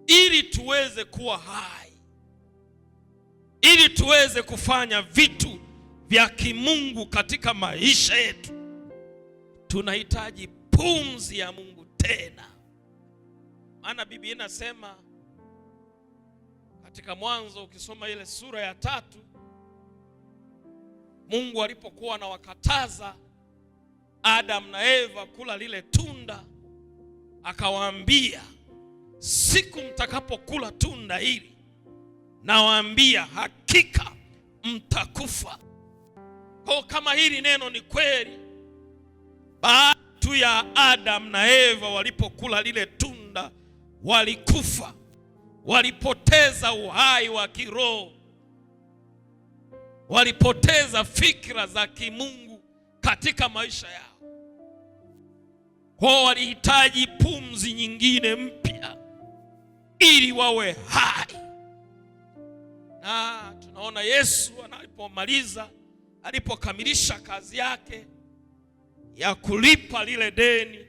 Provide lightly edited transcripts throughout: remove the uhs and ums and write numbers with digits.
ili tuweze kuwa hai, ili tuweze kufanya vitu vya kimungu katika maisha yetu, tunahitaji pumzi ya Mungu tena. Maana Biblia inasema katika Mwanzo, ukisoma ile sura ya 3, Mungu alipokuwa anawakataza Adam na Eva kula lile tunda, akawaambia, siku mtakapokula tunda hili, nawaambia hakika mtakufa. Kwa kama hili neno ni kweli, baada tu ya Adam na Eva walipokula lile tunda walikufa, walipoteza uhai wa kiroho, walipoteza fikra za kimungu katika maisha yao. Kwa walihitaji pumzi nyingine mpya ili wawe hai. Na tunaona Yesu alipokamilisha kazi yake ya kulipa lile deni,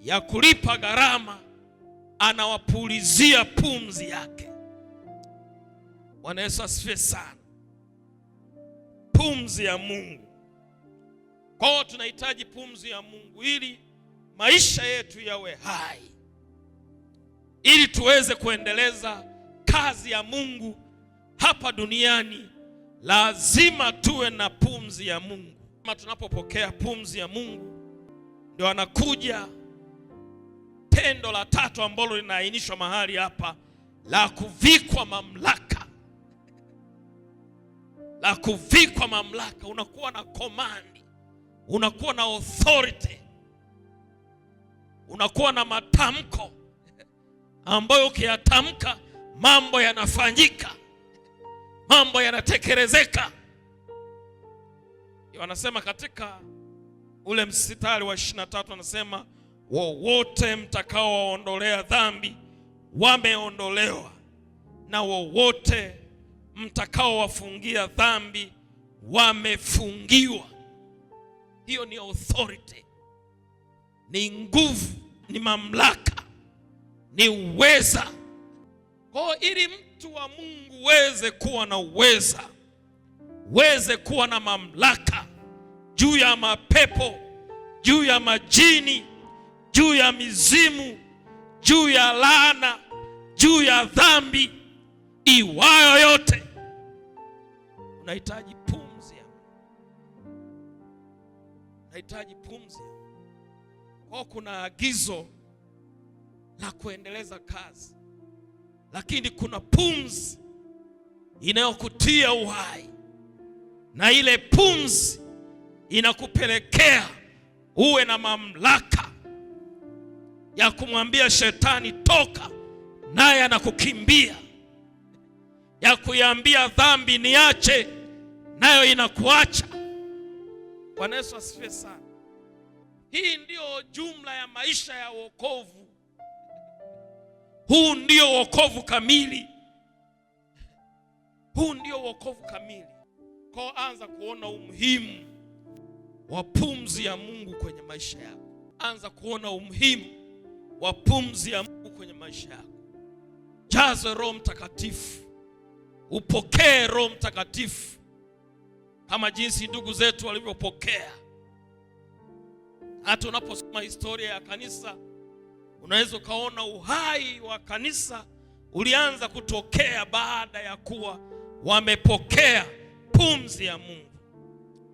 ya kulipa gharama, anawapulizia pumzi yake. Bwana Yesu asifiwe sana. Pumzi ya Mungu. Kwa hiyo tunahitaji pumzi ya Mungu ili maisha yetu yawe hai, ili tuweze kuendeleza kazi ya Mungu hapa duniani. Lazima tuwe na pumzi ya Mungu. Kama tunapopokea pumzi ya Mungu, ndio anakuja tendo la 3 ambalo linaainishwa mahali hapa, la kuvikwa mamlaka. La kuvikwa mamlaka. Unakuwa na command, unakuwa na authority, unakuwa na matamko ambayo ukiyatamka mambo yanafanyika, mambo yanatekelezeka. Wanasema katika ule mstari wa 23, anasema wowote mtakaowaondolea dhambi wameondolewa, na wowote mtakaowafungia dhambi wamefungiwa. Hiyo ni authority, ni nguvu, ni mamlaka, ni uweza. Kwa ili mtu wa Mungu weze kuwa na uweza, weze kuwa na mamlaka juu ya mapepo, juu ya majini, juu ya mizimu, juu ya laana, juu ya dhambi iwayo yote, unahitaji pumzi ya Mungu. Unahitaji pumzi ya Mungu. Kwa kuna agizo la kuendeleza kazi, lakini kuna pumzi inayokutia uhai, na ile pumzi inakupelekea uwe na mamlaka ya kumwambia shetani toka, naye anakukimbia, ya kuiambia dhambi niache, nayo inakuacha. Bwana Yesu asifiwe sana. Hii ndio jumla ya maisha ya wokovu. Huu ndio wokovu kamili. Huu ndio wokovu kamili. Kwa anza kuona umuhimu wa pumzi ya Mungu kwenye maisha yako. Anza kuona umuhimu wa pumzi ya Mungu kwenye maisha yako. Jazwe Roho Mtakatifu. Upokee Roho Mtakatifu kama jinsi ndugu zetu walivyopokea. Hata unaposoma historia ya kanisa, unaweza kaona uhai wa kanisa ulianza kutokea baada ya kuwa wamepokea pumzi ya Mungu.